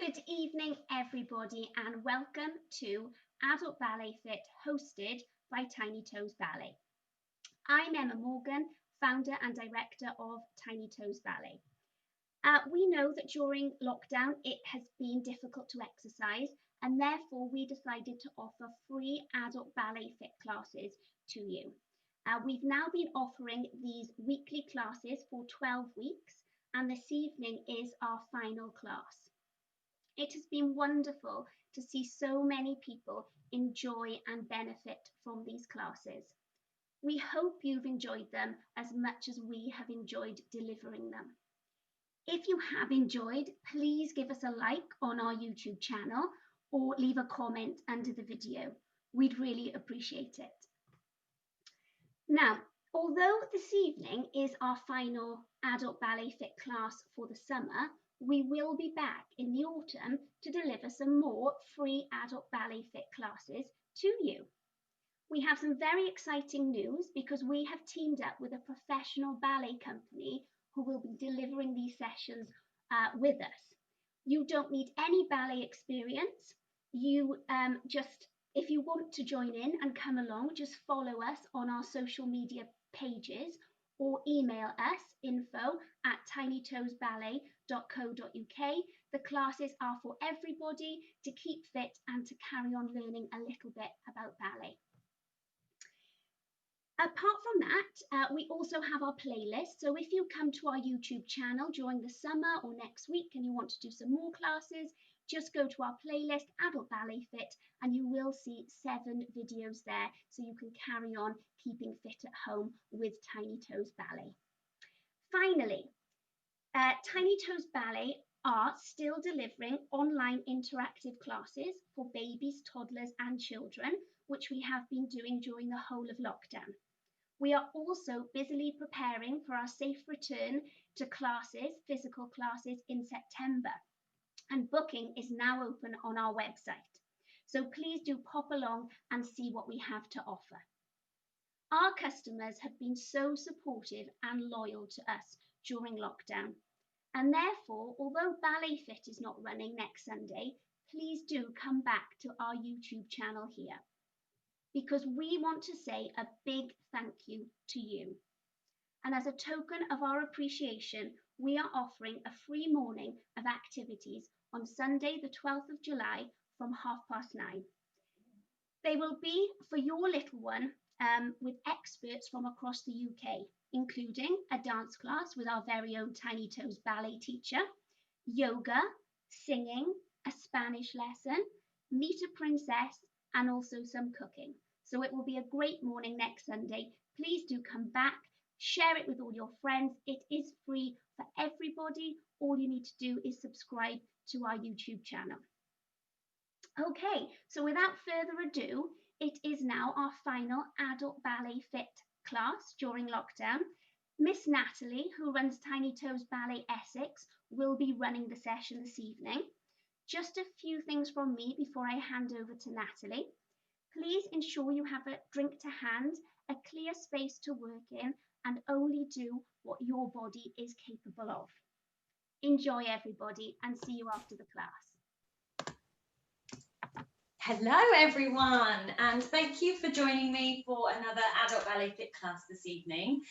Good evening, everybody, and welcome to Adult Ballet Fit, hosted by Tiny Toes Ballet. I'm Emma Morgan, founder and director of Tiny Toes Ballet. We know that during lockdown it has been difficult to exercise, and therefore we decided to offer free adult ballet fit classes to you. We've now been offering these weekly classes for 12 weeks, and this evening is our final class. It has been wonderful to see so many people enjoy and benefit from these classes. We hope you've enjoyed them as much as we have enjoyed delivering them. If you have enjoyed, please give us a like on our YouTube channel or leave a comment under the video. We'd really appreciate it. Now, although this evening is our final adult ballet fit class for the summer, we will be back in the autumn to deliver some more free adult ballet fit classes to you. We have some very exciting news because we have teamed up with a professional ballet company who will be delivering these sessions with us. You don't need any ballet experience. If you want to join in and come along, just follow us on our social media pages or email us info@tinytoesballet.co.uk. The classes are for everybody to keep fit and to carry on learning a little bit about ballet. Apart from that, we also have our playlist. So if you come to our YouTube channel during the summer or next week and you want to do some more classes, just go to our playlist, Adult Ballet Fit, and you will see 7 videos there so you can carry on keeping fit at home with Tiny Toes Ballet. Finally, Tiny Toes Ballet are still delivering online interactive classes for babies, toddlers and children, which we have been doing during the whole of lockdown. We are also busily preparing for our safe return to classes, physical classes in September, and booking is now open on our website. So please do pop along and see what we have to offer. Our customers have been so supportive and loyal to us during lockdown, and therefore, although Ballet Fit is not running next Sunday, please do come back to our YouTube channel here, because we want to say a big thank you to you. And as a token of our appreciation, we are offering a free morning of activities on Sunday, the 12th of July from 9:30. They will be for your little one with experts from across the UK, including a dance class with our very own Tiny Toes ballet teacher, yoga, singing, a Spanish lesson, meet a princess, and also some cooking. So it will be a great morning next Sunday. Please do come back, share it with all your friends. It is free for everybody. All you need to do is subscribe to our YouTube channel. Okay, so without further ado, it is now our final adult ballet fit class during lockdown. Miss Natalie, who runs Tiny Toes Ballet Essex, will be running the session this evening. Just a few things from me before I hand over to Natalie. Please ensure you have a drink to hand, a clear space to work in, and only do what your body is capable of. Enjoy, everybody, and see you after the class. Hello everyone, and thank you for joining me for another Adult Ballet Fit class this evening.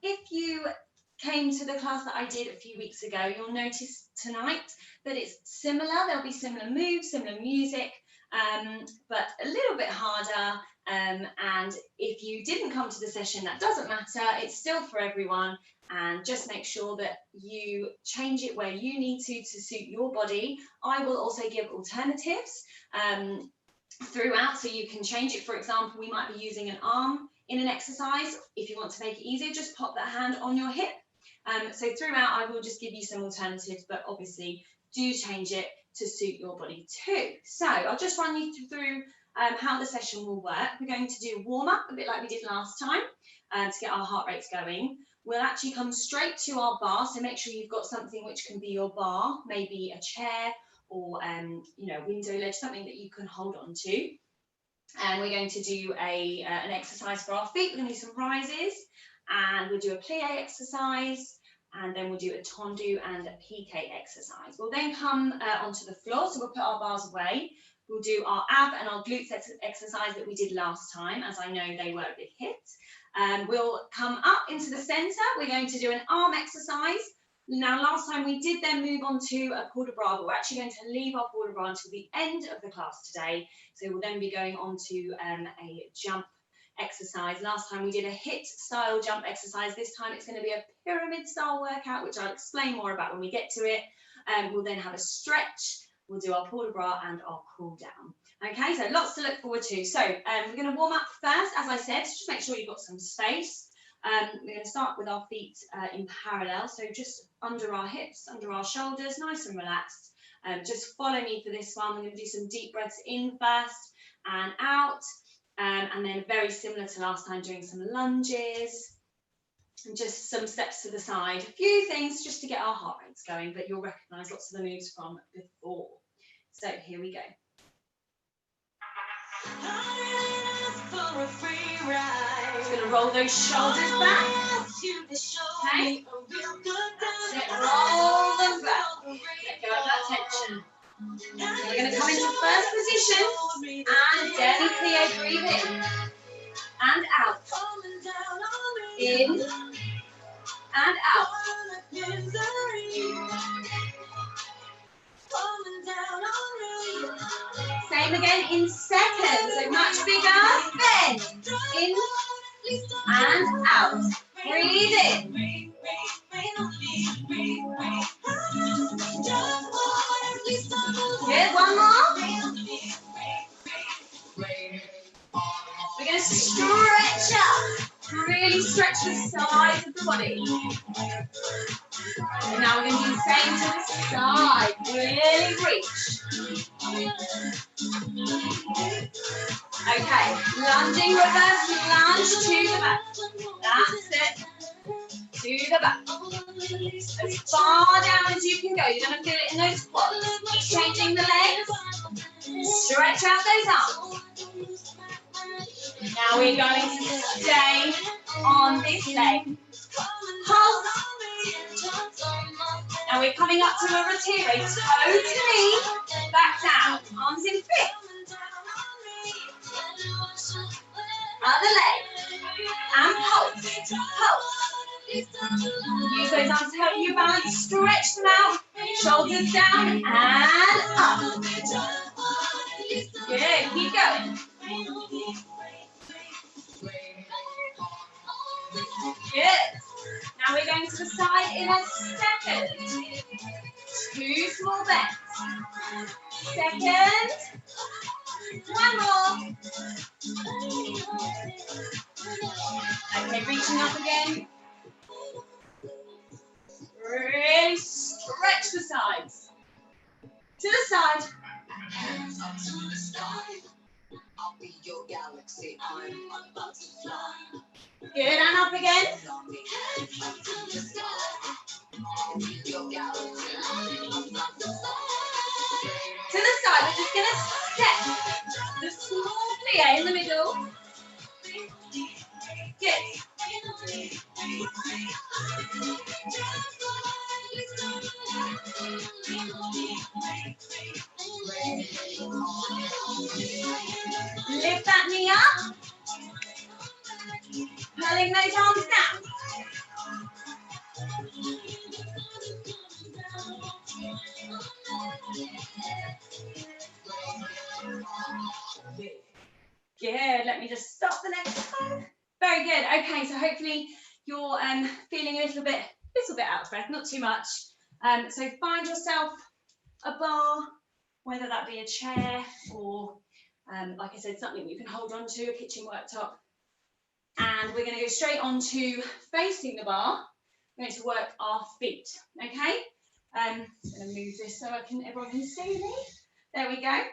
If you came to the class that I did a few weeks ago, you'll notice tonight that it's similar. There'll be similar moves, similar music, but a little bit harder. And if you didn't come to the session, that doesn't matter. It's still for everyone. And just make sure that you change it where you need to suit your body. I will also give alternatives throughout, so you can change it. For example, we might be using an arm in an exercise. If you want to make it easier, just pop that hand on your hip. So throughout, I will just give you some alternatives, but obviously do change it to suit your body too. So I'll just run you through how the session will work. We're going to do warm-up, a bit like we did last time, to get our heart rates going. We'll actually come straight to our bar, so make sure you've got something which can be your bar, maybe a chair or window ledge, something that you can hold on to. And we're going to do an exercise for our feet. We're going to do some rises, and we'll do a plie exercise, and then we'll do a Tondu and a PK exercise. We'll then come onto the floor, so we'll put our bars away. We'll do our ab and our glutes exercise that we did last time, as I know they were a big hit. We'll come up into the centre. We're going to do an arm exercise. Now, last time we did then move on to a port de bras, but we're actually going to leave our port de bras until the end of the class today. So we'll then be going on to a jump exercise. Last time we did a hit style jump exercise. This time it's going to be a pyramid style workout, which I'll explain more about when we get to it. We'll then have a stretch. We'll do our port de bras and our cool down. Okay, so lots to look forward to. So we're going to warm up first, as I said, just make sure you've got some space. We're going to start with our feet in parallel, so just under our hips, under our shoulders, nice and relaxed. Just follow me for this one. We're going to do some deep breaths in first and out, and then very similar to last time, doing some lunges and just some steps to the side. A few things just to get our heart rates going, but you'll recognise lots of the moves from before. So here we go. Just going to roll those shoulders back. Okay. Roll them back. Let go of that tension. So we're going to come into first position and demi plie, breathe in and out. In and out. Same again in seconds, so much bigger. Bend in and out. Breathe in. Good, one more. We're going to stretch up. Really stretch the sides of the body. And now we're going to do the same to the side. Really reach. Okay, lunging, reverse lunge to the back. That's it. To the back. As far down as you can go. You're going to feel it in those quads. Keep changing the legs. Stretch out those arms. Now we're going to stay on this leg. Hold. Now we're coming up to a retire, totally back down, arms in fifth. Other leg, and pulse, pulse. Use those arms to help you balance, stretch them out, shoulders down and up. Good, keep going. Good. Now we're going to the side in a second. 2 small bends. Second. One more. Okay, reaching up again. Really stretch the sides. To the side. Hands up to the sky. I'll be your galaxy. I'm about to fly. Good, and up again. To the side, we're just going to step the small plie in the middle. Good. Lift that knee up. Pulling those arms down. Good. Let me just stop the next one. Very good. Okay, so hopefully you're feeling a little bit out of breath, not too much. So find yourself a bar, whether that be a chair or, like I said, something you can hold on to, a kitchen worktop. And we're going to go straight on to facing the bar. We're going to work our feet, okay? I'm going to move this so everyone can see me. There we go.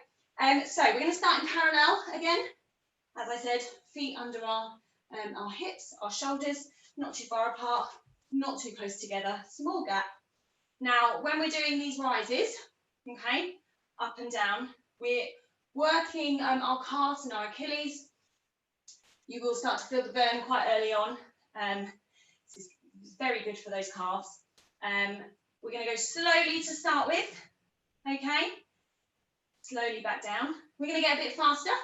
So we're going to start in parallel again. As I said, feet under our hips, our shoulders, not too far apart, not too close together, small gap. Now, when we're doing these rises, okay, up and down, we're working our calves and our Achilles. You will start to feel the burn quite early on. This is very good for those calves. We're going to go slowly to start with, okay? Slowly back down. We're going to get a bit faster,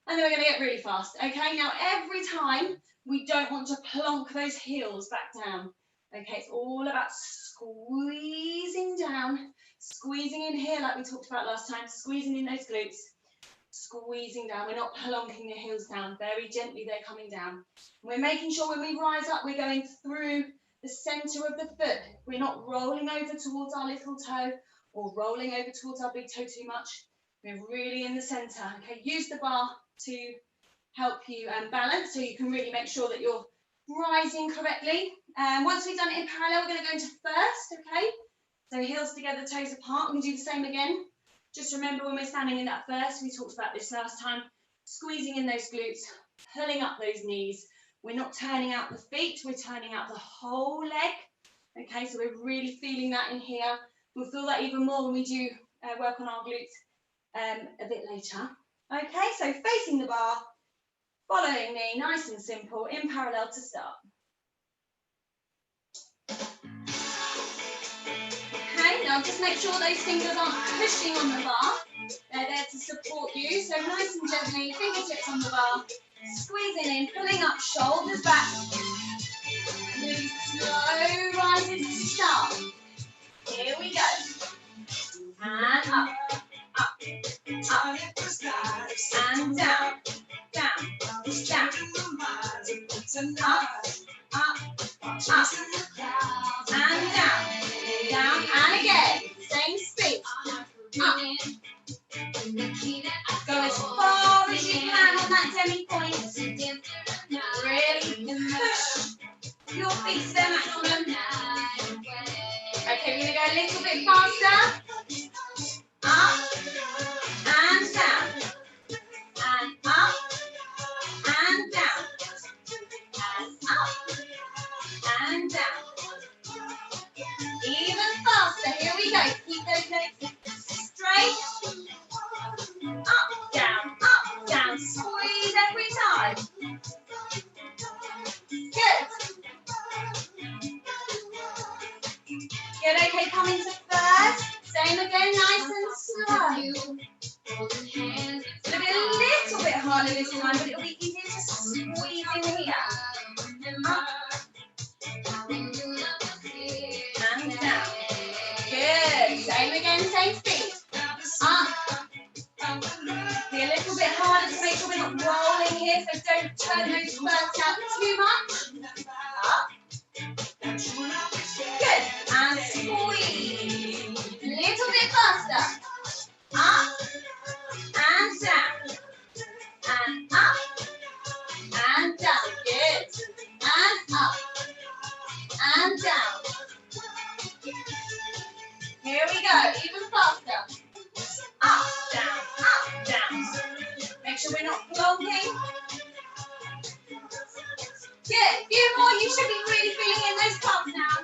and then we're going to get really fast, okay? Now, every time, we don't want to plonk those heels back down, okay? It's all about squeezing down, squeezing in here like we talked about last time, squeezing in those glutes, squeezing down. We're not plonking the heels down. Very gently, they're coming down. We're making sure when we rise up, we're going through the centre of the foot. We're not rolling over towards our little toe or rolling over towards our big toe too much. We're really in the centre. Okay, use the bar to help you balance, so you can really make sure that you're rising correctly. Once we've done it in parallel, we're going to go into first, okay? So heels together, toes apart. We're going to do the same again. Just remember when we're standing in that first, we talked about this last time, squeezing in those glutes, pulling up those knees. We're not turning out the feet, we're turning out the whole leg. Okay, so we're really feeling that in here. We'll feel that even more when we do work on our glutes a bit later. Okay, so facing the bar, following me, nice and simple, in parallel to start. Okay, now just make sure those fingers aren't pushing on the bar. They're there to support you, so nice and gently, fingertips on the bar, squeezing in, pulling up, shoulders back. Really slow rises to start. Here we go. And up, up, up, and down, down, down, up, up, and down, down, and again, same speed, up. Go as far as you can on that demi point. Really push your feet to their maximum. Okay, we're going to go a little bit faster. Up and down. And up and down. And up and down. Even faster. Here we go. Keep those legs straight. Up, down. Squeeze every time. Good. Good, okay, coming to first. Same again, nice and slow. It's going to be a little bit harder this time, but it'll be easier to squeeze in here. Up. And down. Good. Same again, same speed. Up. Be a little bit harder to make sure we're not rolling here, so don't turn those skirts out too much. Up. Good. And squeeze. Little bit faster. Up. And down. And up. And down. Good. And up. And down. Here we go. Even faster. Up, down, down. Make sure we're not plonking. Good. Few more. You should be really feeling in those calves now.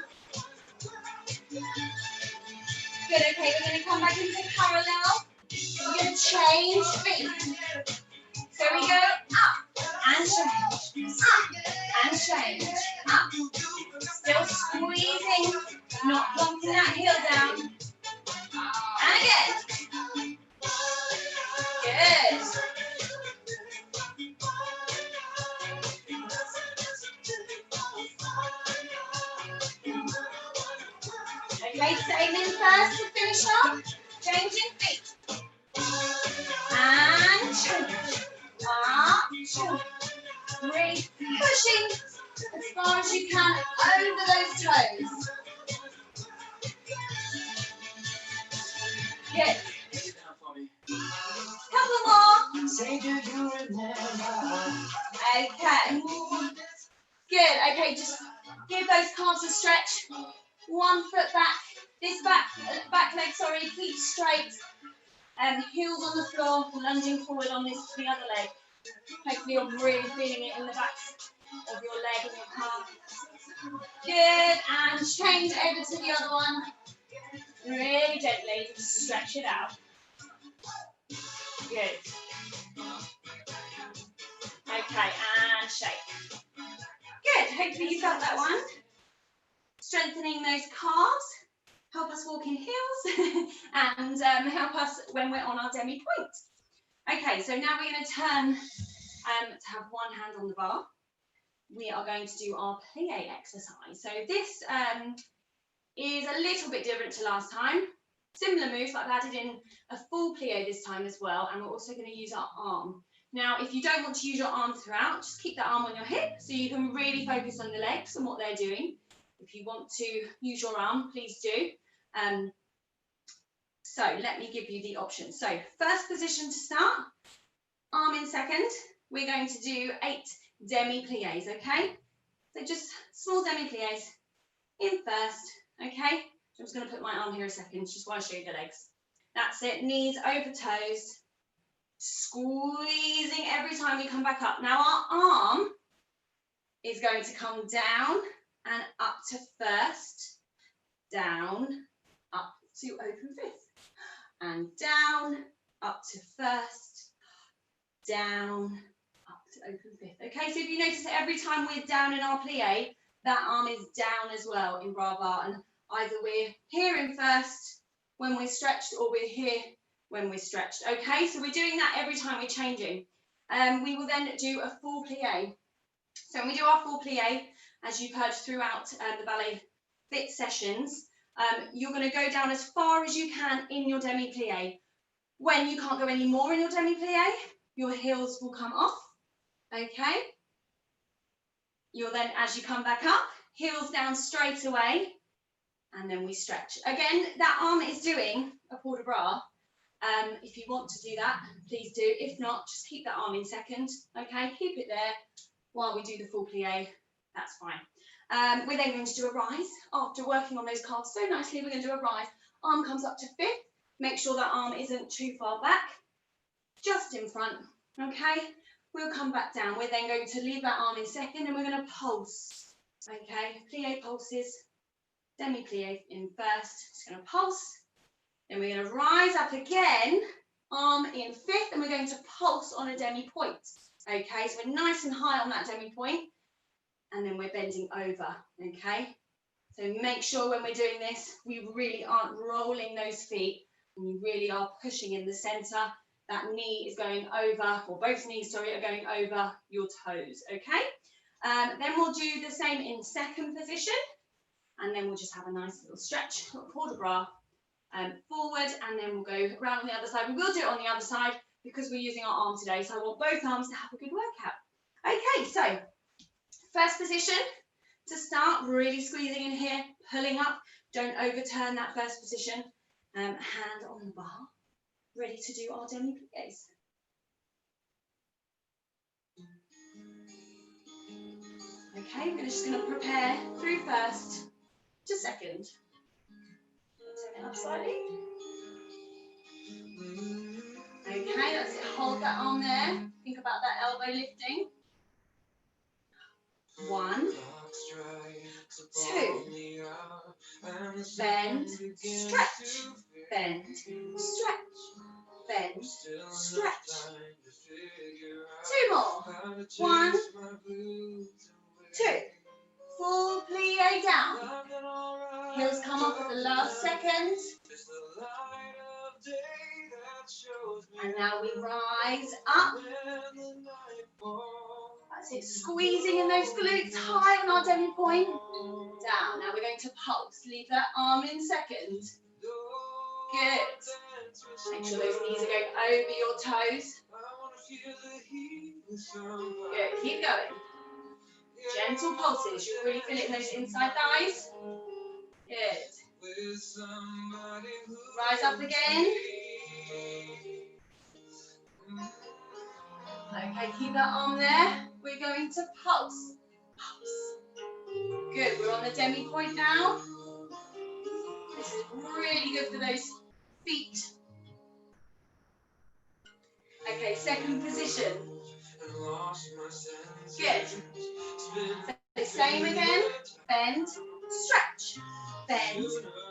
Good. Okay, we're going to come back into parallel. We're going to change feet. So we go up and change. Up and change. Up. Still squeezing. Not plonking that heel down. And again. Good. Okay, same in first to finish off. Changing feet. And change. Up, change. Really pushing as far as you can over those toes. Good. Couple more. Okay. Good. Okay, just give those calves a stretch. One foot back. This back leg, keep straight. Heels on the floor, lunging forward on the other leg. Hopefully you're really feeling it in the back of your leg and your calf. Good. And change over to the other one. Really gently, just stretch it out. Good. Okay, and shake. Good, hopefully you felt that one. strengthening those calves, help us walk in heels, and help us when we're on our demi point. Okay, so now we're going to turn to have one hand on the bar. We are going to do our plie exercise. So this is a little bit different to last time. Similar moves, but I've added in a full plie this time as well, and we're also going to use our arm. Now, if you don't want to use your arm throughout, just keep that arm on your hip so you can really focus on the legs and what they're doing. If you want to use your arm, please do. So let me give you the options. So first position to start, arm in second. We're going to do 8 demi-pliés, okay? So just small demi-pliés in first, okay? I'm just going to put my arm here a second, just while I show you the legs. That's it, knees over toes, squeezing every time we come back up. Now our arm is going to come down and up to first, down, up to open fifth, and down, up to first, down, up to open fifth. Okay, so if you notice that every time we're down in our plie, that arm is down as well in bra bar, and either we're here in first when we're stretched or we're here when we're stretched. Okay, so we're doing that every time we're changing. We will then do a full plie. So when we do our full plie, as you've heard throughout the Ballet Fit sessions, you're going to go down as far as you can in your demi-plie. When you can't go any more in your demi-plie, your heels will come off, okay? You'll then, as you come back up, heels down straight away, and then we stretch. Again, that arm is doing a port de bras. If you want to do that, please do. If not, just keep that arm in second, okay? Keep it there while we do the full plie, that's fine. We're then going to do a rise. After working on those calves so nicely, we're going to do a rise. Arm comes up to fifth. Make sure that arm isn't too far back, just in front, okay? We'll come back down. We're then going to leave that arm in second and we're going to pulse, okay? Plie pulses, demi-plie in first, just going to pulse. Then we're going to rise up again, arm in fifth, and we're going to pulse on a demi-point, okay? So we're nice and high on that demi-point, and then we're bending over, okay? So make sure when we're doing this, we really aren't rolling those feet, and we really are pushing in the centre. That knee is going over, or both knees, sorry, are going over your toes, okay? Then we'll do the same in second position, and then we'll just have a nice little stretch, port de bras, forward, and then we'll go around on the other side. We will do it on the other side because we're using our arm today, so I want both arms to have a good workout. Okay, so first position to start, really squeezing in here, pulling up. Don't overturn that first position. Hand on the bar, ready to do our demi-pliés. Okay, we're just going to prepare through first to second. Turn it up slightly. Okay, that's it. Hold that arm there. Think about that elbow lifting. 1, 2. Bend, stretch, bend, stretch, bend, stretch. 2 more. 1, 2. Full plie down. Heels come off at the last second. And now we rise up. That's it, squeezing in those glutes high on our demi point. Down. Now we're going to pulse. Leave that arm in second. Good. Make sure those knees are going over your toes. Good. Keep going. Gentle pulses. You really feel it in those inside thighs. Good. Rise up again. Okay, keep that arm there. We're going to pulse. Pulse. Good. We're on the demi point now. This is really good for those feet. Okay, second position. Good. So same again. Bend, stretch, bend,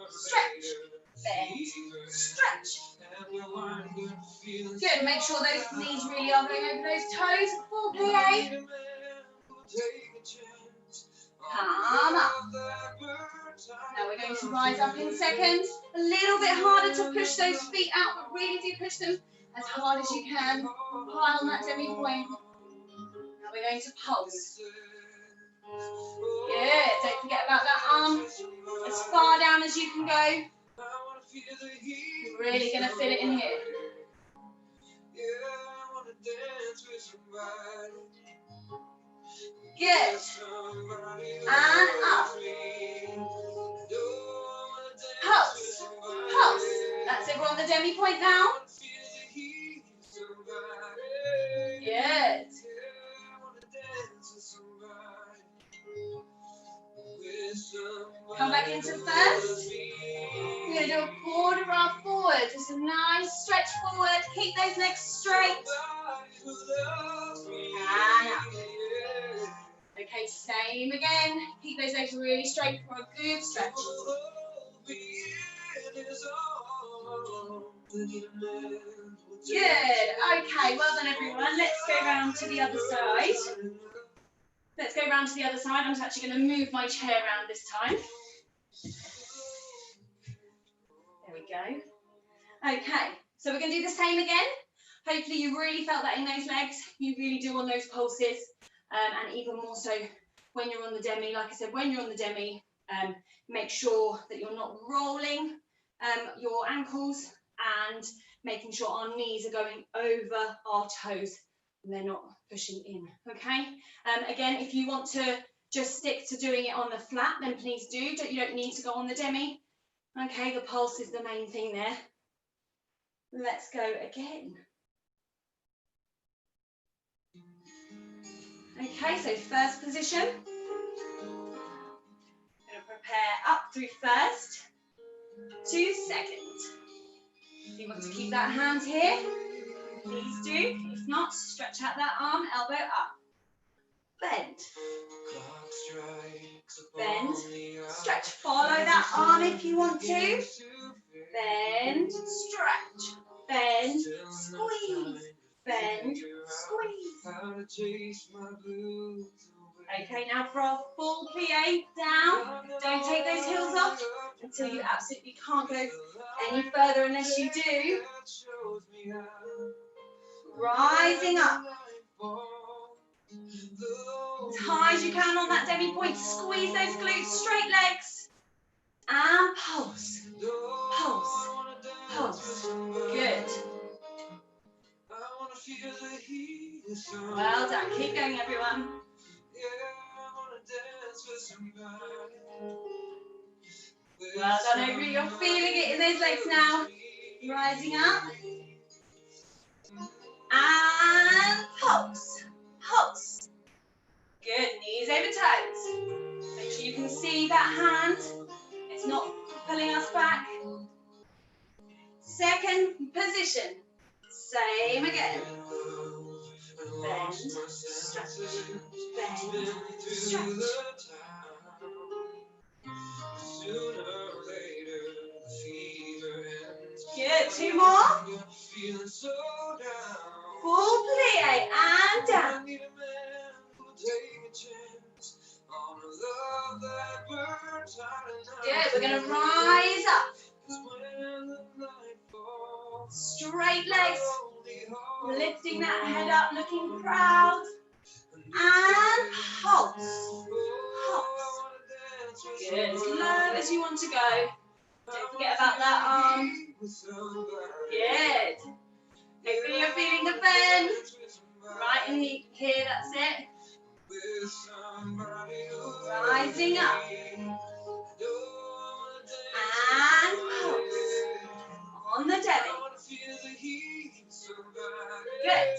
stretch, bend, stretch. Good. Make sure those knees really are going over those toes. Full plie. Come up. going to rise up in seconds. A little bit harder to push those feet out, but really do push them as hard as you can. High on that demi-point. Now we're going to pulse. Good. Don't forget about that arm. As far down as you can go. You're really going to feel it in here. Good. And up. Pulse. Pulse. That's it. We're on the demi-point now. Good. Come back into first. We're going to do a quarter round forward. Just a nice stretch forward. Keep those legs straight. And up. Okay, same again. Keep those legs really straight for a good stretch. Good. Okay, well done everyone. Let's go round to the other side. Let's go round to the other side. I'm actually going to move my chair around this time. There we go. Okay, so we're going to do the same again. Hopefully you really felt that in those legs. You really do on those pulses. And even more so when you're on the demi. Like I said, when you're on the demi, make sure that you're not rolling your ankles and making sure our knees are going over our toes and they're not pushing in, okay? Again, if you want to just stick to doing it on the flat, then please do. You don't need to go on the demi. Okay, the pulse is the main thing there. Let's go again. Okay, so first position. Going to prepare up through first. 2 seconds. If you want to keep that hand here, please do. If not, stretch out that arm, elbow up. Bend. Bend. Stretch. Follow that arm if you want to. Bend. Stretch. Bend. Squeeze. Bend. Squeeze. Okay, now for our full plie down. Don't take those heels off until you absolutely can't go any further unless you do. Rising up. As high as you can on that demi-point. Squeeze those glutes, straight legs. And pulse. Pulse. Pulse. Good. Well done. Keep going, everyone. Well done, Aubrey. You're feeling it in those legs now. Rising up. And pulse. Pulse. Good. Knees over toes. Make sure you can see that hand. It's not pulling us back. Second position. Same again. Bend. Stretch. Bend. Stretch. Good. 2 more. Full plie and down. Good. We're going to rise up. Straight legs. Lifting that head up, looking proud. And pulse. Pulse. Good. As low as you want to go. Don't forget about that arm. Good. Hopefully you're feeling the bend. Right in here, that's it. Rising up. And pulse. On the demi. Good.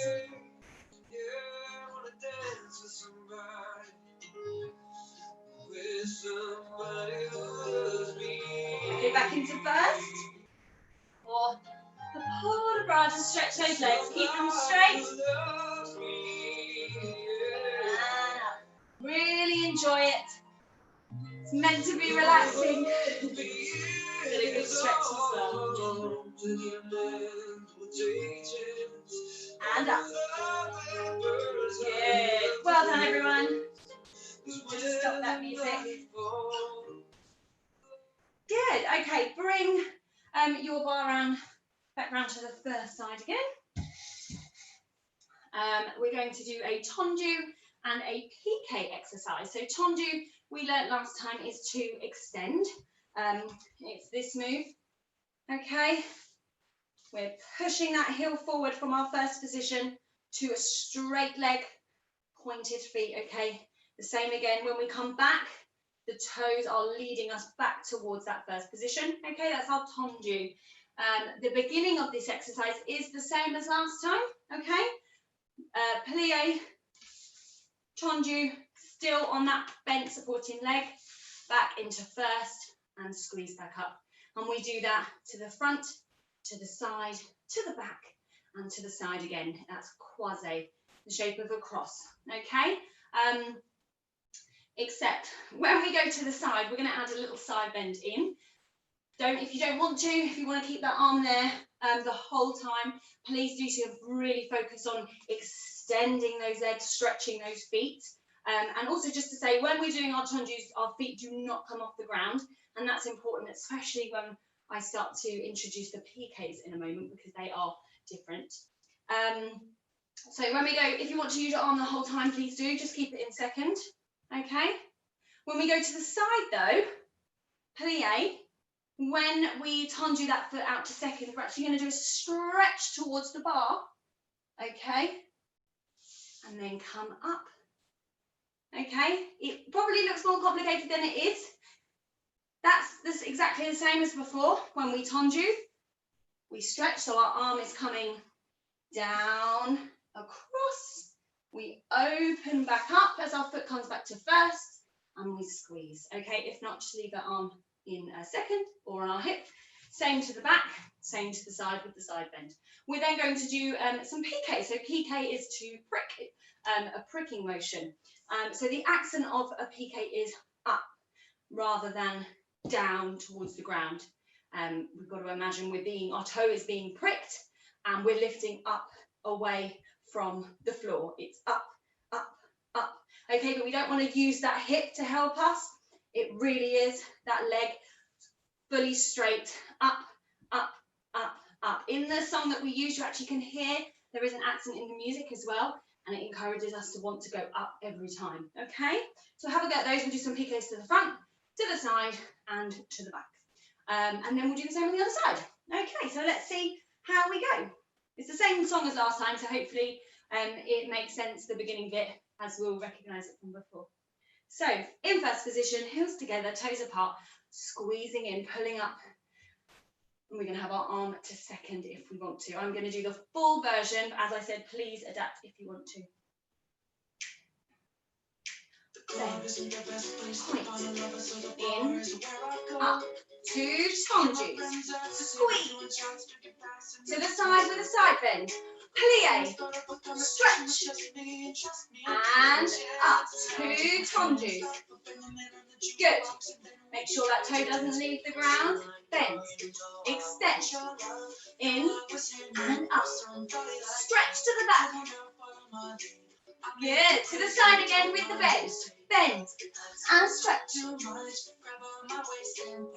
Okay, back into first. Or the pull the bra to stretch those legs. Keep them straight. And up. Really enjoy it. It's meant to be relaxing. Get a good stretch as well. And up. Good. Well done, everyone. Just stop that music. Good. Okay, bring your bar back round to the first side again. We're going to do a Tondu and a piqué exercise. So Tondu, we learnt last time, is to extend. It's this move. Okay. We're pushing that heel forward from our first position to a straight leg, pointed feet. Okay. The same again when we come back. The toes are leading us back towards that first position. Okay, that's our Tondu. The beginning of this exercise is the same as last time. Okay, plie, Tondu, still on that bent supporting leg, back into first and squeeze back up. And we do that to the front, to the side, to the back, and to the side again. That's quasi, the shape of a cross. Okay. Except when we go to the side, we're going to add a little side bend in. If you don't want to, if you want to keep that arm there the whole time, please do so. Really focus on extending those legs, stretching those feet. And also just to say, when we're doing our Tondus, our feet do not come off the ground. And that's important, especially when I start to introduce the piqués in a moment, because they are different. So when we go, if you want to use your arm the whole time, please do. Just keep it in second. Okay, when we go to the side though, plie, when we Tondu that foot out to second, we're actually going to do a stretch towards the bar, okay, and then come up, okay. It probably looks more complicated than it is. That's exactly the same as before. When we Tondu, we stretch, so our arm is coming down, across. We open back up as our foot comes back to first, and we squeeze. Okay, if not, just leave that arm in a second or on our hip. Same to the back, same to the side with the side bend. We're then going to do some piqué. So piqué is to prick, a pricking motion. So the accent of a piqué is up rather than down towards the ground. We've got to imagine our toe is being pricked, and we're lifting up away from the floor. It's up, up, up. Okay, but we don't want to use that hip to help us. It really is that leg fully straight, up, up, up, up. In the song that we use, you actually can hear there is an accent in the music as well, and it encourages us to want to go up every time. Okay, so have a go at those. We'll do some piqués to the front, to the side, and to the back. And then we'll do the same on the other side. Okay, so let's see how we go. It's the same song as last time, so hopefully it makes sense, the beginning bit, as we'll recognise it from before. So, in first position, heels together, toes apart, squeezing in, pulling up. And we're going to have our arm to second if we want to. I'm going to do the full version, but as I said, please adapt if you want to. Point, in, up, 2 Tondus, squeeze, to the side with a side bend, plie, stretch, and up, 2 Tondus. Good. Make sure that toe doesn't leave the ground. Bend, extend, in and up, stretch to the back. Good. To the side again with the bend. Bend and stretch.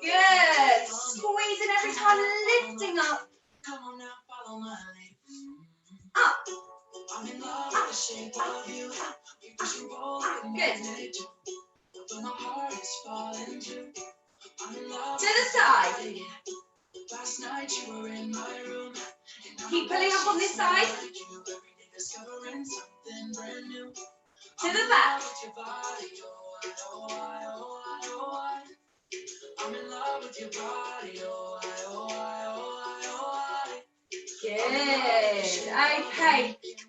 Good. Squeezing every time, lifting up. Up. Good. To the side. Keep pulling up on this side. To the back. Good. Okay.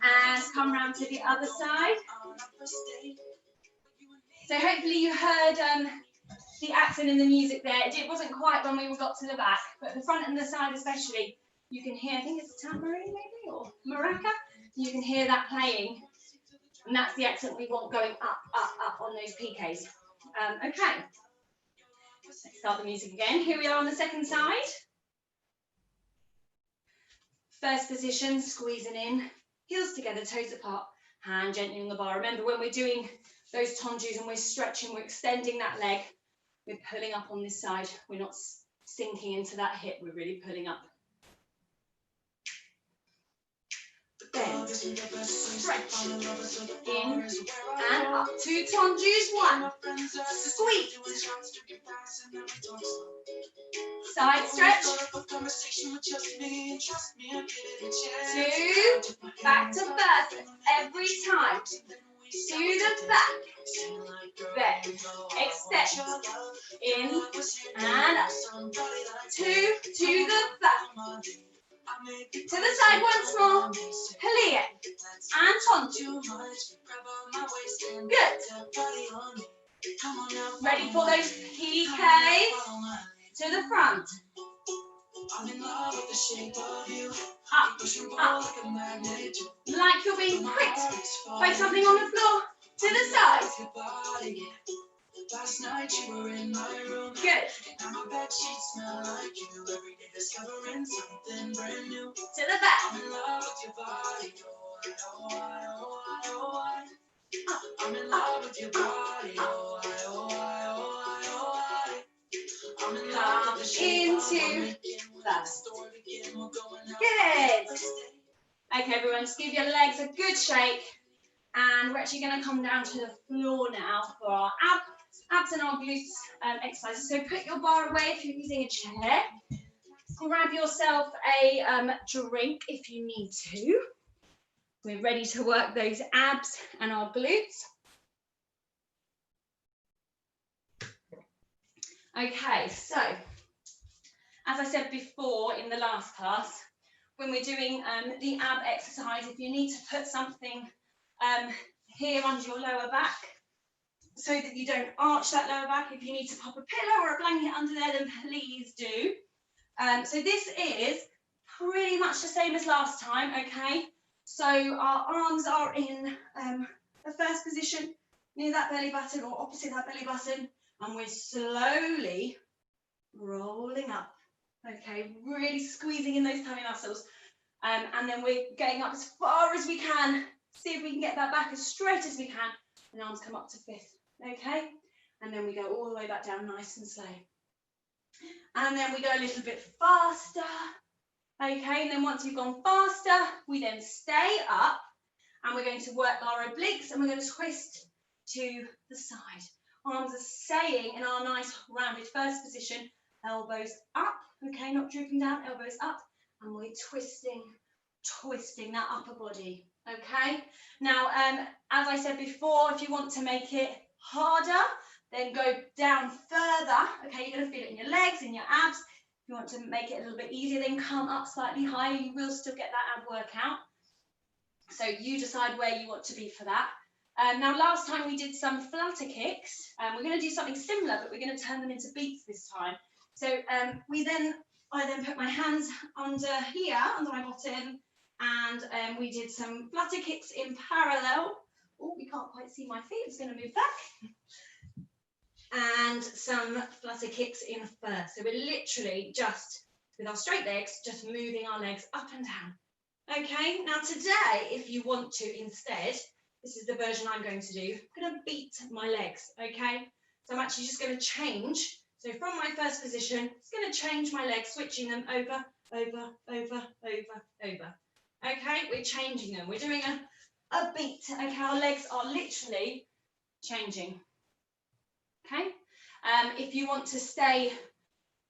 And come round to the other side. So hopefully you heard the accent in the music there. It wasn't quite when we got to the back, but the front and the side especially, you can hear, I think it's a tambourine maybe, or maraca. You can hear that playing. And that's the accent we want going up, up, up on those piqués. Okay. Let's start the music again. Here we are on the second side. First position, squeezing in, heels together, toes apart, hand gently on the bar. Remember, when we're doing those Tondus and we're stretching, we're extending that leg, we're pulling up on this side. We're not sinking into that hip. We're really pulling up. Bend, stretch, in and up. 2 tondus, 1. Squeeze. Side stretch. 2. Back to first. Every time. To the back. Bend. Extend. In and up. 2 to the back. To the side once more. Plie. And tondu. Good. Ready for those PKs? To the front. Up, up. Like you're being pricked by something on the floor. To the side. Last night you were in my room. Good. Now my bed sheets smell like you. Every day discovering something brand new. To the back. I'm in love with your body. I'm in love with your body. I'm in love with the shape into that. Good. Okay, everyone, just give your legs a good shake. And we're actually going to come down to the floor now for our abs and our glutes exercises. So put your bar away if you're using a chair. Grab yourself a drink if you need to. We're ready to work those abs and our glutes. Okay, so as I said before in the last class, when we're doing the ab exercise, if you need to put something here under your lower back so that you don't arch that lower back, if you need to pop a pillow or a blanket under there, then please do. So this is pretty much the same as last time, okay? So our arms are in the first position near that belly button or opposite that belly button, and we're slowly rolling up, okay? Really squeezing in those tummy muscles. And then we're getting up as far as we can. See if we can get that back as straight as we can. And arms come up to fifth, okay? And then we go all the way back down nice and slow. And then we go a little bit faster, okay? And then once we've gone faster, we then stay up. And we're going to work our obliques and we're going to twist to the side. Arms are staying in our nice rounded first position. Elbows up, okay? Not drooping down, elbows up. And we're twisting that upper body, okay? Now, as I said before, if you want to make it harder, then go down further, okay? You're gonna feel it in your legs, in your abs. If you want to make it a little bit easier, then come up slightly higher. You will still get that ab workout. So you decide where you want to be for that. Now, last time we did some flutter kicks. We're gonna do something similar, but we're gonna turn them into beats this time. So I then put my hands under here, under my bottom, and we did some flutter kicks in parallel. Oh, we can't quite see my feet, it's going to move back. And some flutter kicks in first. So we're literally just, with our straight legs, just moving our legs up and down. Okay, now today, if you want to instead, this is the version I'm going to do, I'm going to beat my legs, okay? So I'm actually just going to change. So from my first position, it's going to change my legs, switching them over, over, over, over, over. Okay, we're changing them. We're doing a beat. Okay, our legs are literally changing. Okay, if you want to stay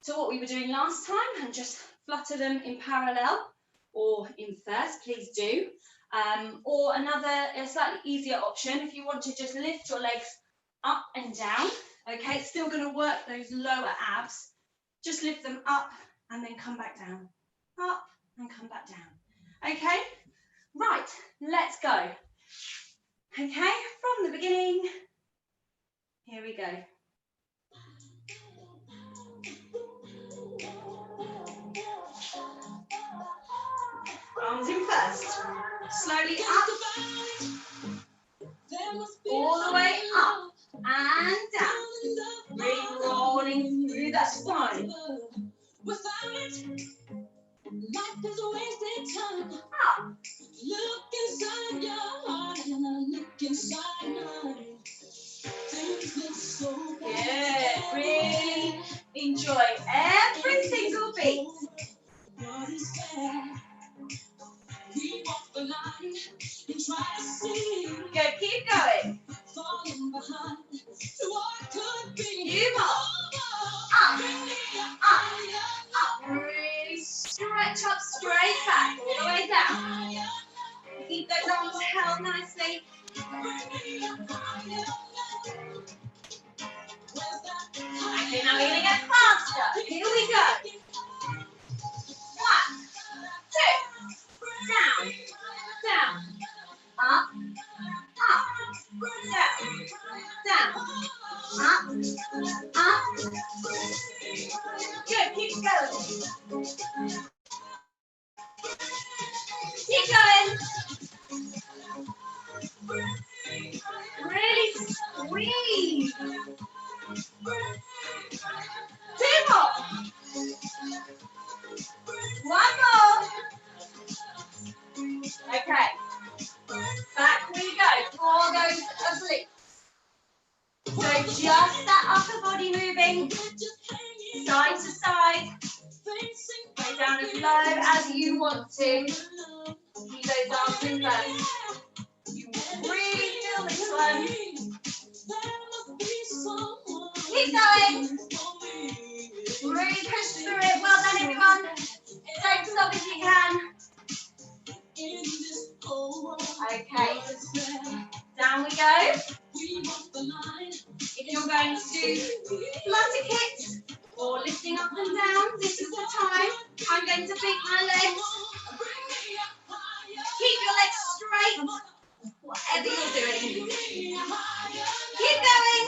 to what we were doing last time and just flutter them in parallel or in first, please do. Or a slightly easier option, if you want to just lift your legs up and down. Okay, it's still going to work those lower abs. Just lift them up and then come back down. Up and come back down. Okay, right, let's go. Okay, from the beginning. Here we go. Arms in first. Slowly up. All the way up. And down, really rolling through that spine. Without it, life is a wasted time. Up. Look inside your heart and I look inside mine. Things look so good. Really enjoy every Few more. Up, up. Really stretch up straight back, all the way down. Keep those arms held nicely. Okay, now we're going to get faster. Here we go. 1, 2, down, down, up, up, down, down, up. Good, keep going. Keep going. Really squeeze. 2 more. 1 more. Okay. Back we go. 4 goes asleep. So just that upper body moving side to side. Go down as low as you want to. Keep those arms in first. You really feel this one. Keep going. Really push through it. Well done, everyone. Don't stop if you can. Okay. Down we go. If you're going to do flutter kicks or lifting up and down, this is the time. I'm going to beat my legs. Keep your legs straight, whatever you're doing. Keep going.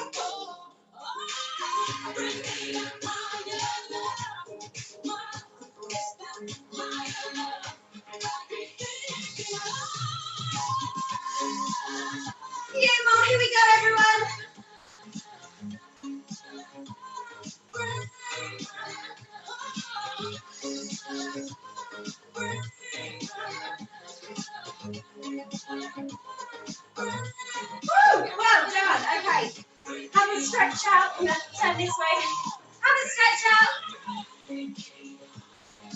Few more, here we go, everyone. Woo, well done. Okay, have a stretch out. I'm going to turn this way. Have a stretch out.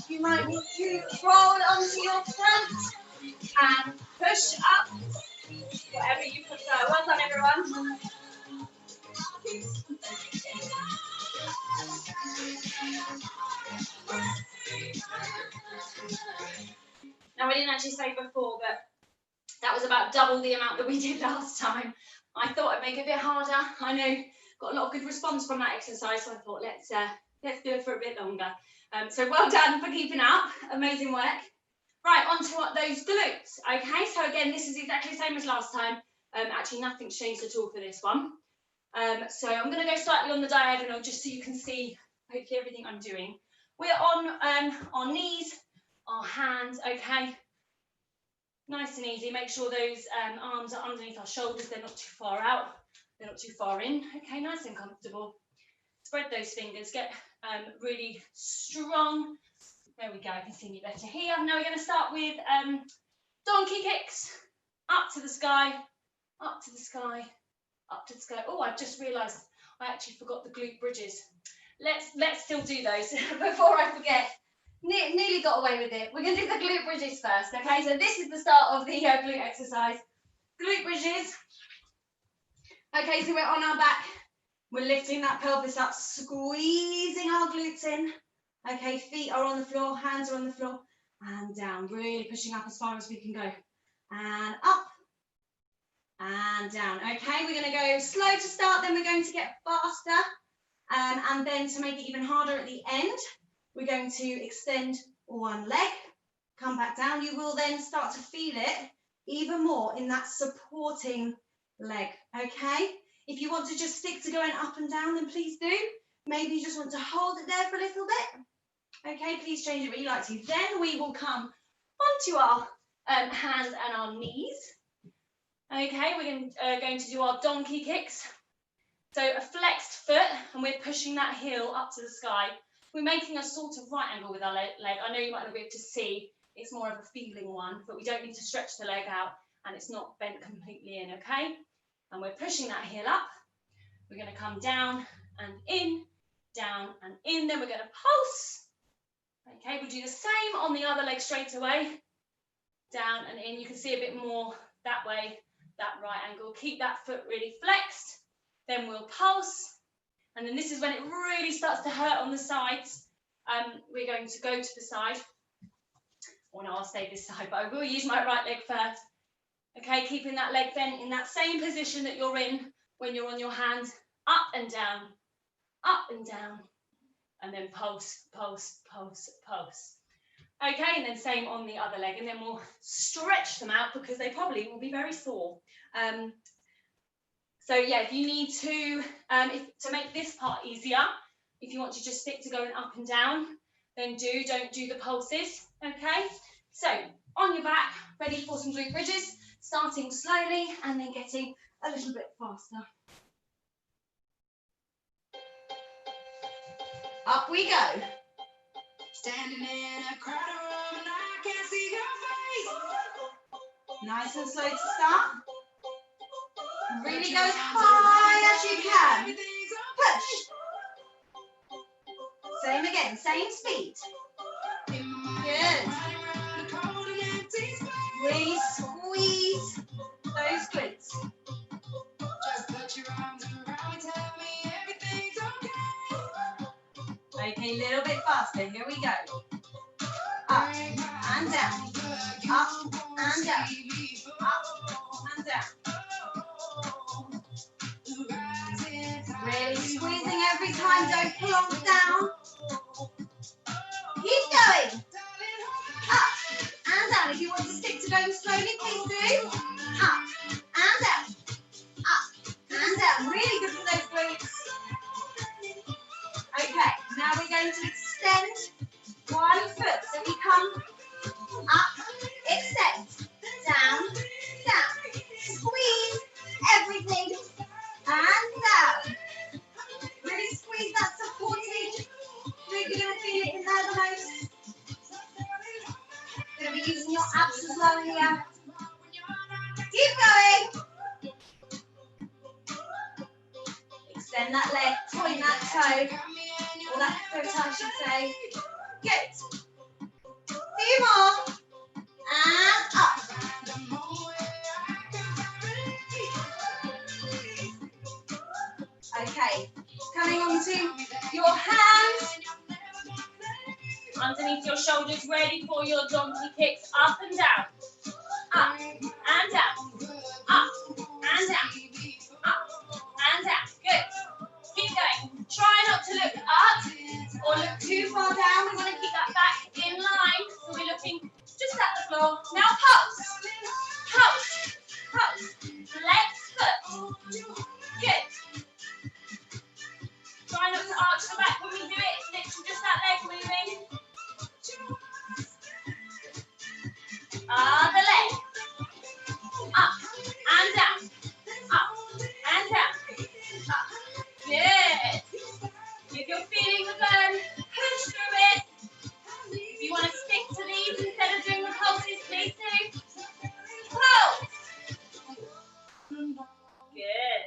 You might need to roll onto your front and push up, whatever you prefer. Well done, everyone. Now, I didn't actually say before, but that was about double the amount that we did last time. I thought I'd make it a bit harder. I know, got a lot of good response from that exercise, so I thought let's do it for a bit longer. So well done for keeping up. Amazing work. Right, on to those glutes. Okay, so again, this is exactly the same as last time. Actually, nothing's changed at all for this one. So I'm going to go slightly on the diagonal just so you can see hopefully everything I'm doing. We're on our knees, our hands, okay. Nice and easy. Make sure those arms are underneath our shoulders. They're not too far out. They're not too far in. Okay, nice and comfortable. Spread those fingers. Get really strong. There we go. I can see me better here. Now we're going to start with donkey kicks. Up to the sky. Up to the sky. Up to the sky. Oh, I've just realised I actually forgot the glute bridges. Let's still do those before I forget. Nearly got away with it. We're going to do the glute bridges first, okay? So this is the start of the glute exercise. Glute bridges. Okay, so we're on our back. We're lifting that pelvis up, squeezing our glutes in. Okay, feet are on the floor, hands are on the floor, and down. Really pushing up as far as we can go. And up, and down. Okay, we're going to go slow to start, then we're going to get faster. And then to make it even harder at the end, we're going to extend one leg, come back down. You will then start to feel it even more in that supporting leg, okay? If you want to just stick to going up and down, then please do. Maybe you just want to hold it there for a little bit. Okay, please change it what you like to. Then we will come onto our hands and our knees. Okay, we're going to do our donkey kicks. So a flexed foot, and we're pushing that heel up to the sky. We're making a sort of right angle with our leg. I know you might not be able to see, it's more of a feeling one, but we don't need to stretch the leg out and it's not bent completely in, okay? And we're pushing that heel up. We're going to come down and in, down and in. Then we're going to pulse. Okay, we'll do the same on the other leg straight away. Down and in. You can see a bit more that way, that right angle. Keep that foot really flexed. Then we'll pulse. And then this is when it really starts to hurt on the sides. We're going to go to the side. Or no, I'll stay this side, but I will use my right leg first. Okay, keeping that leg bent in that same position that you're in when you're on your hands, up and down, and then pulse, pulse, pulse, pulse. Okay, and then same on the other leg, and then we'll stretch them out because they probably will be very sore. So yeah, if you need to, to make this part easier, if you want to just stick to going up and down, then don't do the pulses, okay? So on your back, ready for some glute bridges, starting slowly and then getting a little bit faster. Up we go. Standing in a crowded room and I can't see your face. Nice and slow to start. Really go as high as you can. Push. Same again, same speed. Good. Really squeeze those glutes. Just put your arms around me, tell me everything's okay. Okay, a little bit faster. Here we go. Up and down. Up and down. Up and down. Really squeezing every time. Don't plonk down. Keep going. Up and down. If you want to stick to going slowly, please do. Up and down. Up and down. Really good for those glutes. Okay, now we're going to extend one foot. So we come up, extend, down, down. Squeeze everything and down. Really squeeze that supporting. Really going to feel it in there the most. Going to be using your abs as well here. Keep going. Extend that leg, point that toe, or that foot I should say. Good. Few more. And up. Okay, coming onto your hands. Underneath your shoulders, ready for your donkey kicks, up and down. Up and down. Up and down. Up and down. Good. Keep going. Try not to look up or look too far down. We want to keep that back in line. So we're looking just at the floor. Now pulse. Pulse. Pulse. Legs, foot. Good. Try not to arch the back when we do it. It's literally just that leg moving. Other leg. Up and down. Up and down. Up. Good. If you're feeling the burn, push through it. If you want to stick to these instead of doing the pulses, please do. Pulse. Good.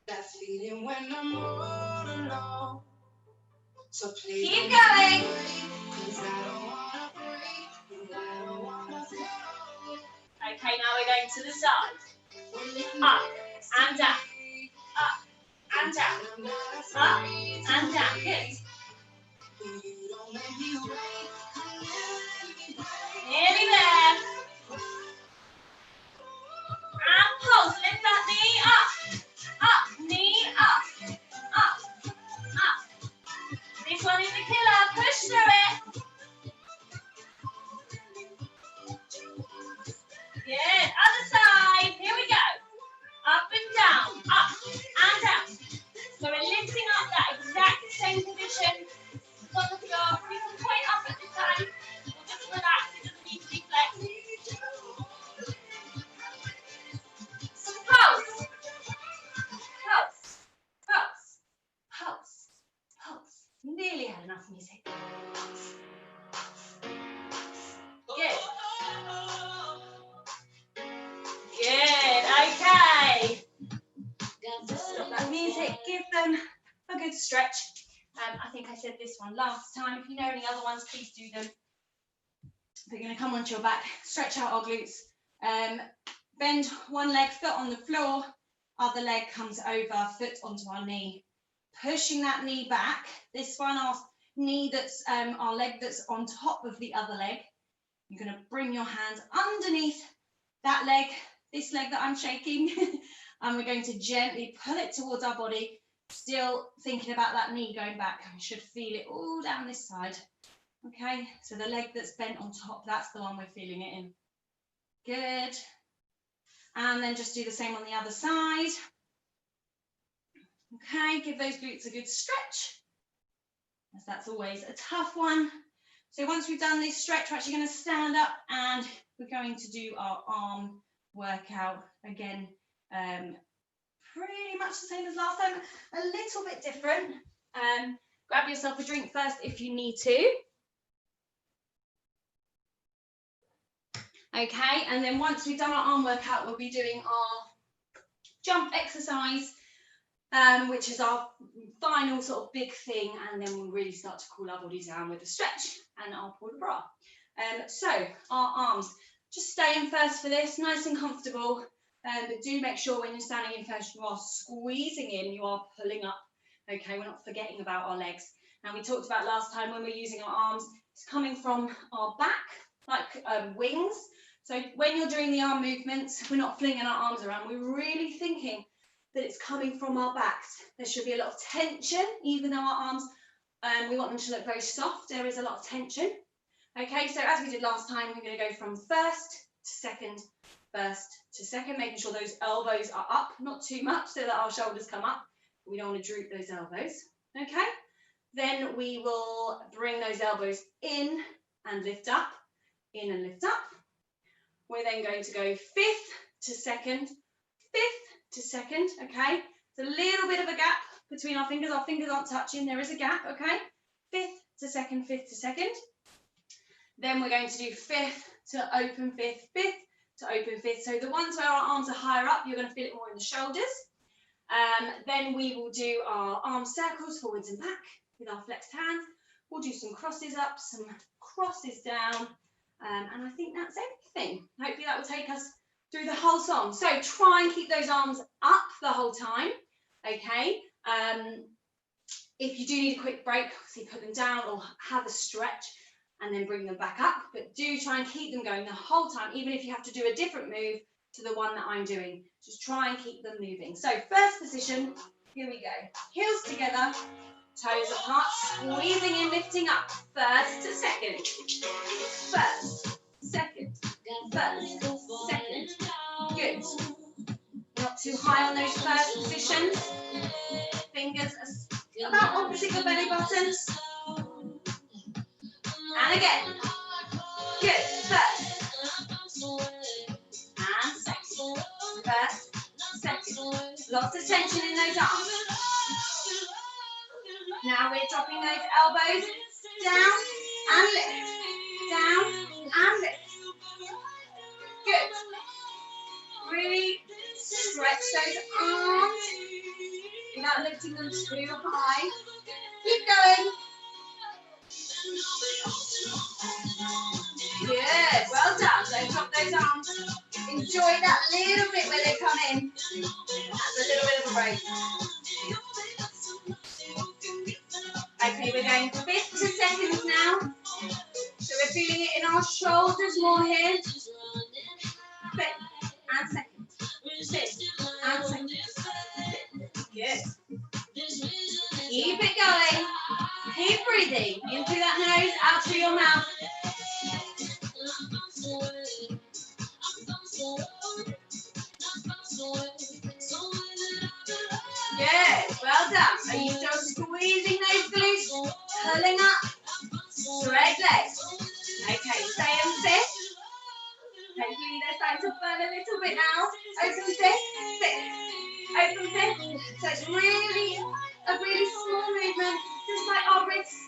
That's feeling when I'm all alone. So please keep going. Okay, now we're going to the side. Up and down. Up and down. Up and down. Good. Nearly there. And pulse. Lift that knee up. Up. Knee up. Up. Up. This one is the killer. Push through it. Good. Other side. Here we go. Up and down. Up and down. So we're lifting up that exact same position on the floor. We can point up at this time. We'll just relax. It doesn't need to be flexed. Pulse. Pulse. Pulse. Pulse. Pulse. Nearly had enough music. Pulse. Good. Good. Okay. Stop that music. Give them a good stretch. I think I said this one last time. If you know any other ones, please do them. We're going to come onto your back, stretch out our glutes. Bend one leg, foot on the floor. Other leg comes over, foot onto our knee. pushing that knee back. This one, our knee that's, our leg that's on top of the other leg. You're going to bring your hands underneath that leg, this leg that I'm shaking, and we're going to gently pull it towards our body, still thinking about that knee going back. You should feel it all down this side. Okay, so the leg that's bent on top, that's the one we're feeling it in. Good. And then just do the same on the other side. Okay, give those glutes a good stretch, as that's always a tough one. So once we've done this stretch, we're actually going to stand up and we're going to do our arm workout again. Pretty much the same as last time, a little bit different. Grab yourself a drink first if you need to. Okay, and then once we've done our arm workout, we'll be doing our jump exercise, which is our final sort of big thing, and then we'll really start to cool our bodies down with a stretch and our pull bra. So our arms, just stay in first for this, nice and comfortable, but do make sure when you're standing in first, you are squeezing in, you are pulling up. Okay, we're not forgetting about our legs. Now we talked about last time when we're using our arms, it's coming from our back, like wings. So when you're doing the arm movements, we're not flinging our arms around, we're really thinking that it's coming from our backs. There should be a lot of tension, even though our arms, we want them to look very soft, there is a lot of tension. Okay, so as we did last time, we're going to go from first to second, making sure those elbows are up, not too much so that our shoulders come up. We don't want to droop those elbows. Okay, then we will bring those elbows in and lift up, in and lift up. We're then going to go fifth to second, okay? It's a little bit of a gap between our fingers aren't touching, there is a gap, okay? Fifth to second. Then we're going to do fifth to open fifth, fifth to open fifth. So the ones where our arms are higher up, you're going to feel it more in the shoulders. Then we will do our arm circles forwards and back with our flexed hands. We'll do some crosses up, some crosses down, and I think that's everything. Hopefully that will take us through the whole song. So try and keep those arms up the whole time, okay? If you do need a quick break, obviously put them down or have a stretch and then bring them back up, but do try and keep them going the whole time, even if you have to do a different move to the one that I'm doing. Just try and keep them moving. So first position, here we go. Heels together, toes apart, squeezing in, lifting up. First to second. First, second, first, second. Good. Not too high on those first positions. Fingers about opposite your belly button. And again. Good. First. And second. First, second. Lots of tension in those arms. Now we're dropping those elbows down and lift. Down and lift. Good. Really stretch those arms without lifting them too high. Keep going. Good, well done. Don't drop those arms. Enjoy that little bit where they come in. That's a little bit of a break. Okay, we're going fifth to seconds now. So we're feeling it in our shoulders more here. Fifth and second. Fifth and second. Good. Keep it going. Keep breathing. In through that nose, out through your mouth. Good. Well done. Are you still squeezing those glutes? Pulling up. Straight legs. Okay, stay in fifth. Hopefully they're starting to burn a little bit now. Open fifth. Fifth. Open fifth. So it's really a really small movement, just like our wrists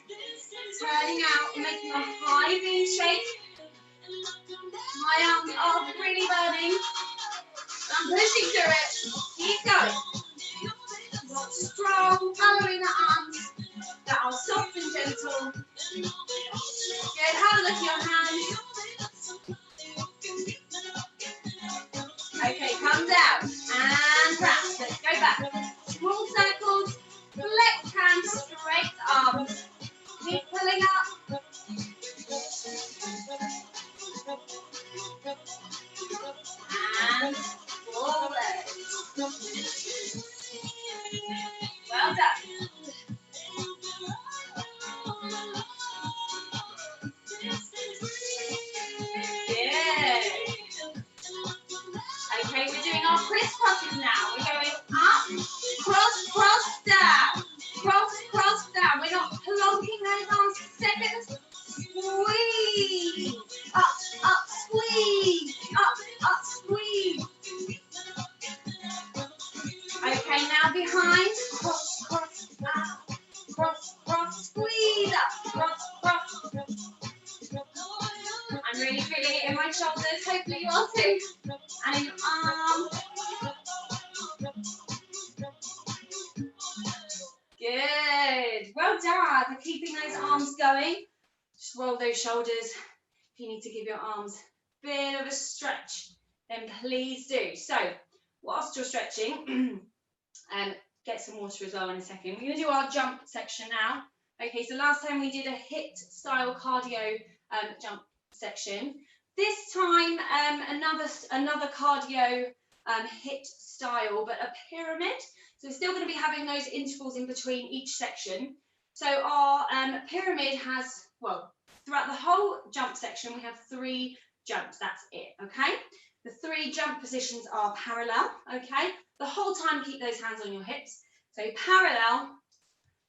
turning out and making a high V shape. My arms are really burning. I'm pushing through it. Keep going. Got strong ballerina arms. cross, cross, squeeze up, cross, cross. I'm really feeling it in my shoulders, hopefully you are too. And in arms. Good, well done for keeping those arms going. Just roll those shoulders. If you need to give your arms a bit of a stretch, then please do. So, whilst you're stretching, get some water as well in a second. We're going to do our jump section now. Okay, so last time we did a HIIT style cardio jump section. This time, another cardio HIIT style, but a pyramid. So we're still going to be having those intervals in between each section. So our pyramid has, well, throughout the whole jump section, we have 3 jumps. That's it, okay? The 3 jump positions are parallel, okay? The whole time, keep those hands on your hips. So parallel,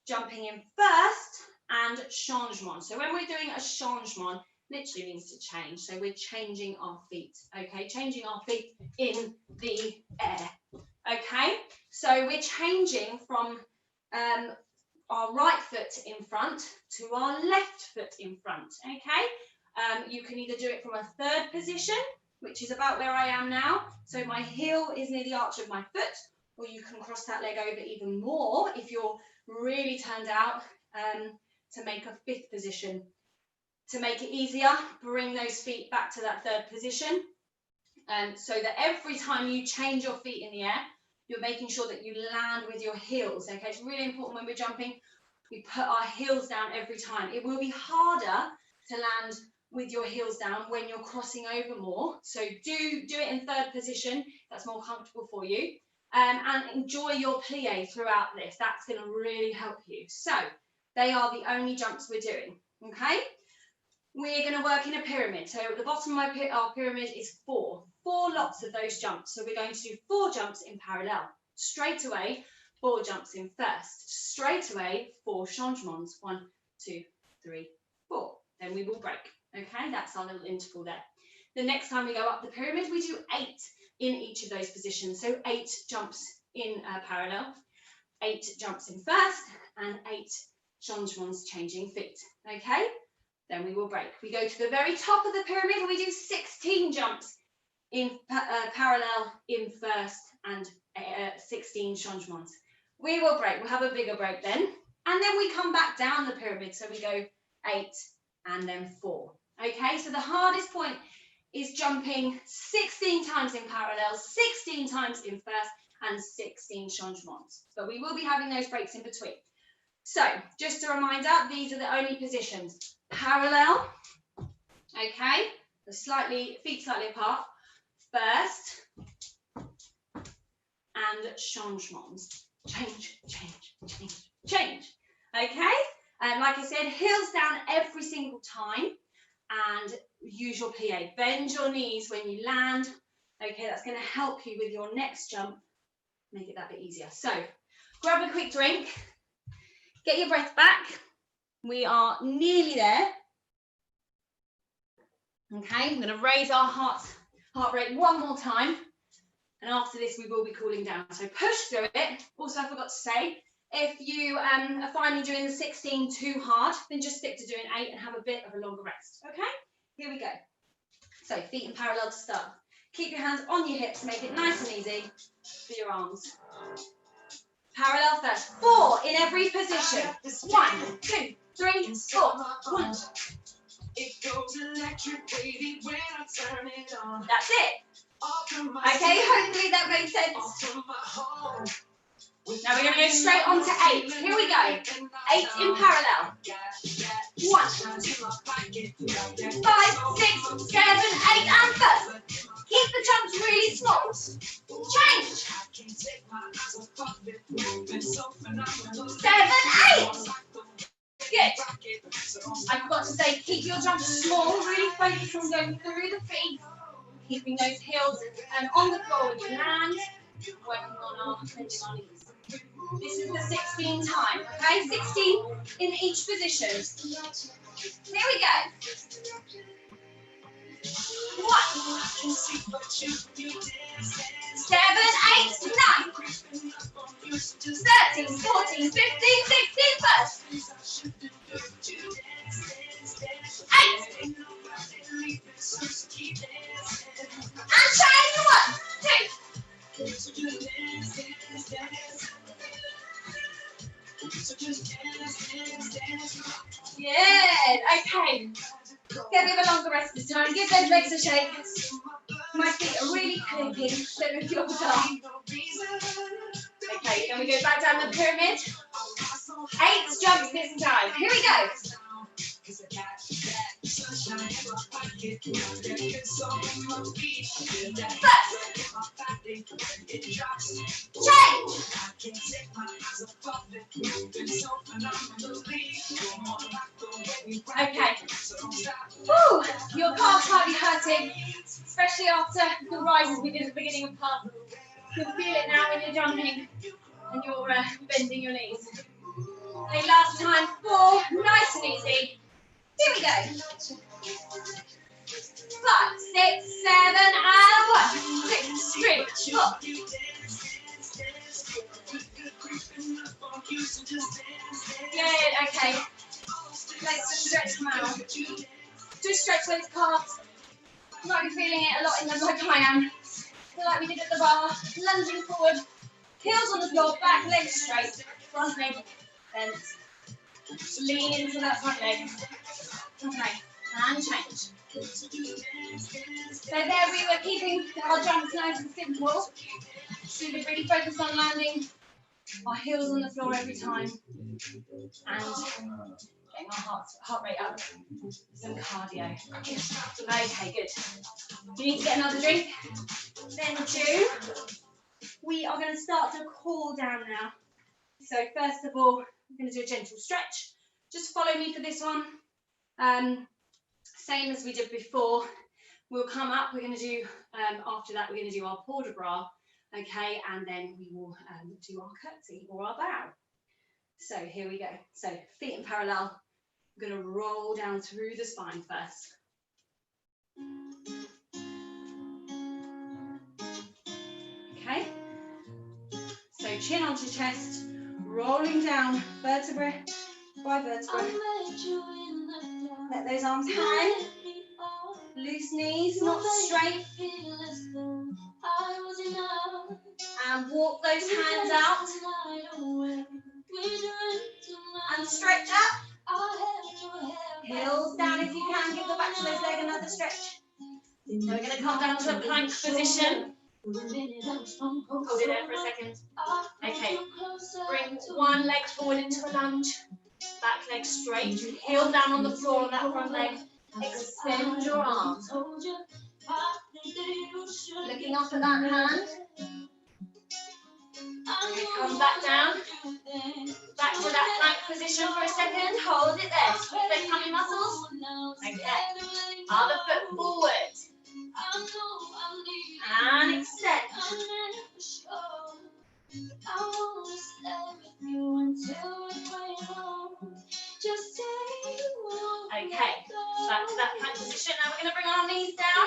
jumping in first, and changement. So when we're doing a changement, literally means to change. So we're changing our feet, okay? Changing our feet in the air, okay? So we're changing from our right foot in front to our left foot in front, okay? You can either do it from a third position, which is about where I am now. So my heel is near the arch of my foot, or you can cross that leg over even more if you're really turned out to make a 5th position. To make it easier, bring those feet back to that third position, so that every time you change your feet in the air, you're making sure that you land with your heels, okay? It's really important when we're jumping, we put our heels down every time. It will be harder to land with your heels down when you're crossing over more, so do it in third position. That's more comfortable for you, and enjoy your plie throughout this. That's going to really help you. So they are the only jumps we're doing, okay? We're going to work in a pyramid. So at the bottom of our pyramid is 4 lots of those jumps. So we're going to do 4 jumps in parallel. Straight away, 4 jumps in first. Straight away, 4 changements. 1, 2, 3, 4. Then we will break. Okay, that's our little interval there. The next time we go up the pyramid, we do 8 in each of those positions. So 8 jumps in parallel, 8 jumps in first, and 8 changements changing feet. Okay? Then we will break. We go to the very top of the pyramid and we do 16 jumps in parallel in first and 16 changements. We will break. We'll have a bigger break then. And then we come back down the pyramid. So we go 8 and then 4. Okay, so the hardest point is jumping 16 times in parallel, 16 times in first, and 16 changements. But we will be having those breaks in between. So, just a reminder, these are the only positions. Parallel, okay, the feet slightly apart, first, and changements. Change, change, change, change. Okay, and like I said, heels down every single time, and use your plie. Bend your knees when you land. Okay, that's going to help you with your next jump, make it that bit easier. So, grab a quick drink. Get your breath back. We are nearly there. Okay, I'm going to raise our heart rate one more time. And after this, we will be cooling down. So push through it. Also, I forgot to say, if you are finding doing the 16 too hard, then just stick to doing 8 and have a bit of a longer rest. Okay, here we go. So feet in parallel to start. Keep your hands on your hips, make it nice and easy for your arms. Parallel first, 4 in every position. 1, 2, 3, 4. 1. It goes electric, baby, when I turn it on. That's it. Okay, hopefully that made sense. Now we're going to go straight on to 8. Here we go. 8 in parallel. 1, 5, 6, 7, 8, and first. Keep the jumps really small. Change. 7, 8. Good. I forgot to say, keep your jumps small. Really focus on going through the feet. Keeping those heels on the floor when you land. Working on our bending our knees. This is the 16 time, okay? 16 in each position. Here we go. 1, 7, 8, 9, 13, 14, 15, 16, first. Good. Okay. Get a bit of a longer rest this time. Give those legs a shake. My feet are really clipping. Don't know if yours are. Okay, then we go back down the pyramid. 8 jumps this time. Here we go. First. Change. Okay. Woo. Your calves might be hurting, especially after the rises we did at the beginning of class. You'll feel it now when you're jumping and you're bending your knees. Okay, last time, 4, nice and easy. Here we go. 5, 6, 7, and 1, 2, 3, 4. Good, okay. Let's just stretch them out. Just stretch those calves. You might be feeling it a lot in them like I am. So like we did at the bar, lunging forward, heels on the floor, back leg straight, front leg bent. Lean into that front leg. Okay, and change. So there we were keeping our jumps nice and simple. So we really focus on landing our heels on the floor every time. And getting our heart rate up. Some cardio. Okay, good. You need to get another drink. Then do. We are going to start to cool down now. So first of all, we're going to do a gentle stretch. Just follow me for this one. Same as we did before. We'll come up. We're going to do, after that, we're going to do our port de bras. Okay, and then we will do our curtsy or our bow. So here we go. So feet in parallel. We're going to roll down through the spine first. Okay. So chin onto chest, rolling down vertebra by vertebra. Let those arms hang. Loose knees, not straight. And walk those hands out. And stretch up. Heels down if you can. Give the back of those legs another stretch. Then we're going to come down to a plank position. Hold it there for a second. Okay. Bring one leg forward into a lunge. Back leg straight. Heel down on the floor on that front leg. Extend your arms. Looking up at that hand. Okay, come back down. Back to that plank position for a second. Hold it there. Squeeze those tummy muscles. Okay. Other foot forward. And extend. Okay, back to that plank position. Now we're going to bring our knees down.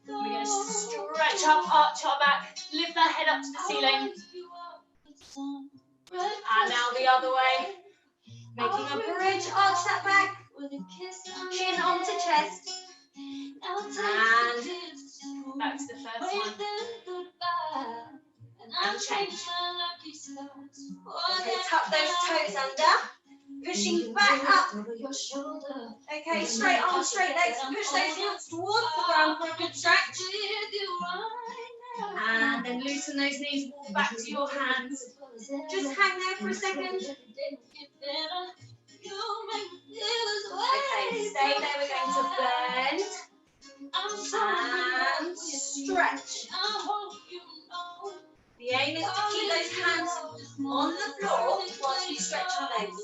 We're going to stretch up, arch our back, lift that head up to the ceiling. And now the other way. Making a bridge, arch that back. Chin onto chest. And back to the first one. And change. Okay, tuck those toes under. Pushing back up. Okay, straight arms, straight legs. Push those heels towards the ground for a good stretch. And then loosen those knees, walk back to your hands. Just hang there for a second. Okay, stay there. We're going to bend. And stretch. The aim is to keep those hands on the floor whilst you stretch your legs.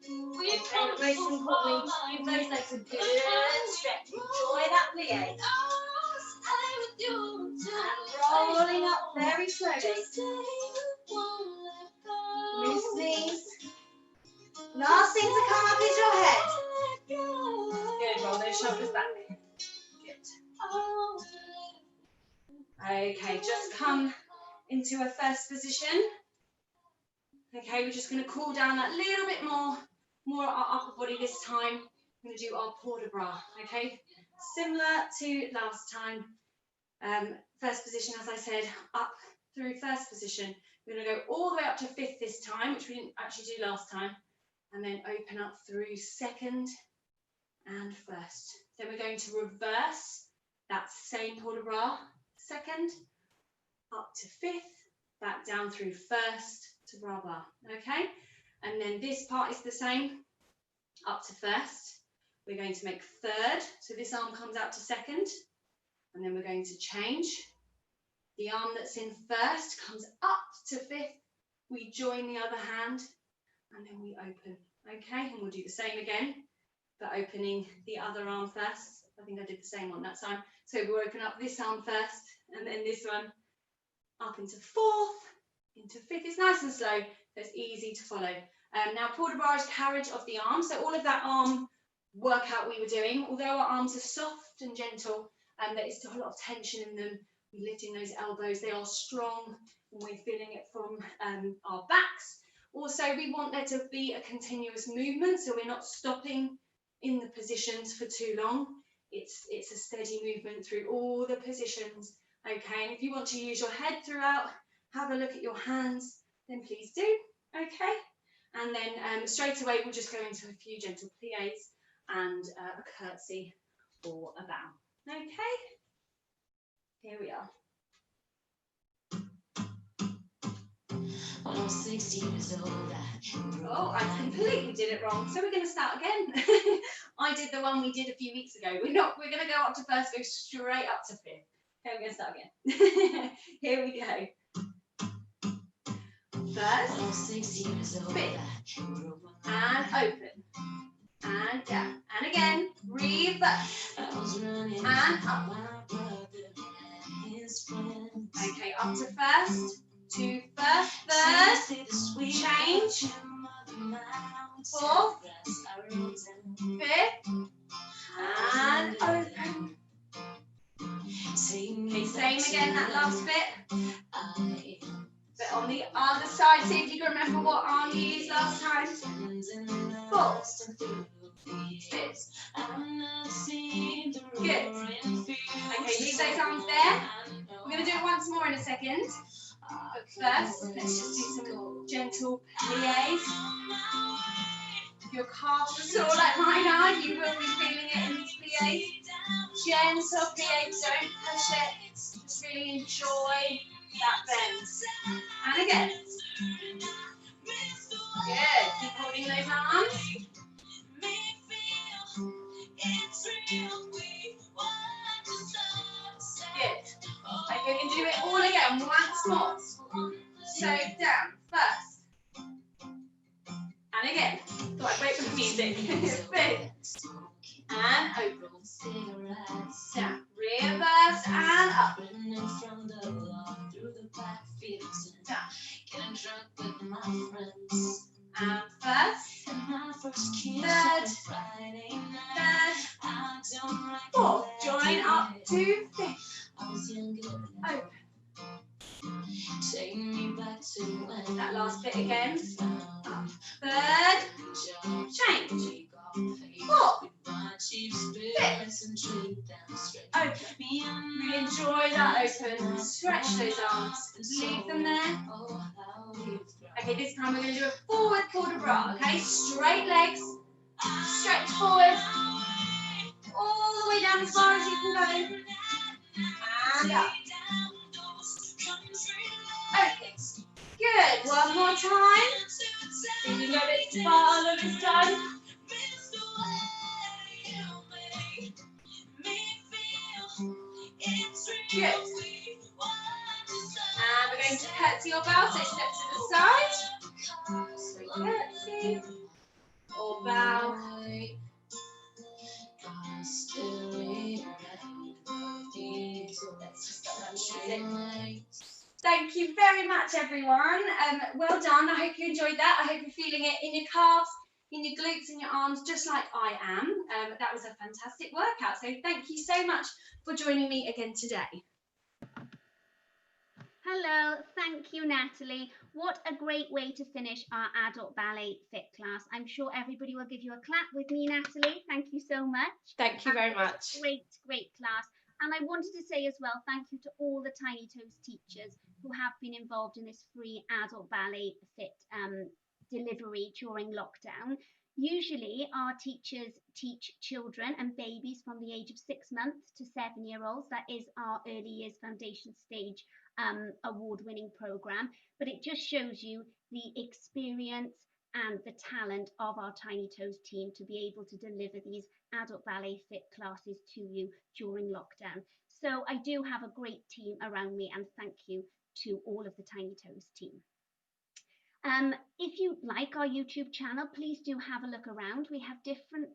Okay, but most importantly, give those legs a good stretch. Enjoy that plie. And rolling up very slowly. Loose knees. Last thing to come up is your head. Good, roll those shoulders back. Good. Okay, just come into a first position. Okay, we're just going to cool down that little bit more our upper body this time. We're going to do our port de bras, okay? Similar to last time. First position, as I said, up through first position. We're going to go all the way up to 5th this time, which we didn't actually do last time, and then open up through 2nd and 1st. Then we're going to reverse that same port de bras, 2nd, up to 5th, back down through 1st to bras bar, okay? And then this part is the same, up to 1st. We're going to make 3rd, so this arm comes out to 2nd, and then we're going to change. The arm that's in 1st comes up to 5th, we join the other hand, and then we open, okay? And we'll do the same again, but opening the other arm first. I think I did the same one that time. So we'll open up this arm first, and then this one up into 4th, into 5th. It's nice and slow, so it's easy to follow. Now, port de bras is carriage of the arm, so all of that arm workout we were doing, although our arms are soft and gentle, there is still a lot of tension in them. We're lifting those elbows, they are strong, and we're feeling it from our backs. Also, we want there to be a continuous movement, so we're not stopping in the positions for too long. It's a steady movement through all the positions, okay? And if you want to use your head throughout, have a look at your hands, then please do, okay? And then straight away, we'll just go into a few gentle pliés and a curtsy or a bow, okay? Here we are. When I was 16 years old, oh, I completely did it wrong. So we're going to start again. I did the one we did a few weeks ago. We're going to go up to 1st, go straight up to 5th. Okay, we're going to start again. Here we go. 1st, 5th, and open, and down, and again, reverse, and up. Okay, up to 1st, to 1st, 3rd, change, 4th, 5th, and open. Okay, same again, that last bit. But on the other side, see if you can remember what arm you used last time. 4th, 5th. Good. Okay, leave those arms there. We're going to do it once more in a second. But first, let's just do some gentle pliés. If your calves are sore like mine are, you will be feeling it in these pliés. Gentle pliés, don't push it. Just really enjoy that bend. And again. Good. Keep holding those arms. Good. Okay, we can do it all again once more. So down first. And again. Right, wait for the music. 5th. And open. Down. Reverse and up. Down. And 1st, 3rd, 4th. Join up to 5th. Open. That last bit again. Up. 3rd, change. 4th, 5th. Open. Really enjoy that open. Stretch those arms. Leave them there. Okay, this time we're going to do a forward port de bras, okay? Straight legs, stretch forward, all the way down as far as you can go. And up. Okay, good. One more time. See if you can go a bit farther this time. Good. And we're going to curtsy or bow, so step to the side. So curtsy or bow. Thank you very much, everyone. Well done. I hope you enjoyed that. I hope you're feeling it in your calves, in your glutes, in your arms, just like I am. That was a fantastic workout. So thank you so much for joining me again today. Hello, thank you, Natalie. What a great way to finish our adult ballet fit class. I'm sure everybody will give you a clap with me, Natalie. Thank you so much. Thank you very much. Great, great class. And I wanted to say as well, thank you to all the Tiny Toes teachers who have been involved in this free adult ballet fit delivery during lockdown. Usually our teachers teach children and babies from the age of 6 months to 7-year-olds. That is our early years foundation stage award-winning programme. But it just shows you the experience and the talent of our Tiny Toes team to be able to deliver these adult ballet fit classes to you during lockdown. So I do have a great team around me, and thank you to all of the Tiny Toes team. If you like our YouTube channel, please do have a look around. We have different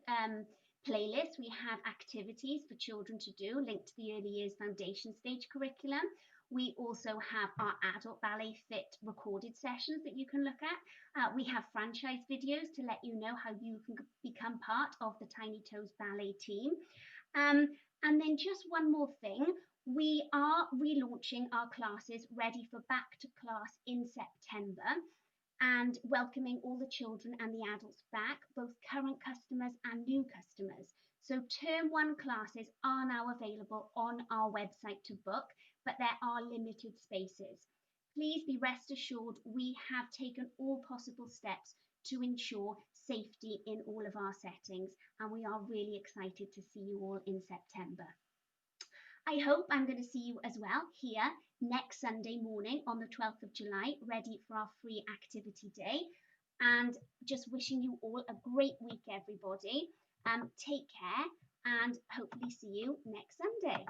playlists. We have activities for children to do linked to the Early Years Foundation Stage curriculum. We also have our adult ballet fit recorded sessions that you can look at. We have franchise videos to let you know how you can become part of the Tiny Toes ballet team. And then just one more thing, we are relaunching our classes ready for back to class in September and welcoming all the children and the adults back, both current customers and new customers. So term 1 classes are now available on our website to book, but there are limited spaces. Please be rest assured we have taken all possible steps to ensure safety in all of our settings, and we are really excited to see you all in September. I hope I'm going to see you as well here next Sunday morning on the 12th of July, ready for our free activity day. And just wishing you all a great week, everybody. Take care and hopefully see you next Sunday.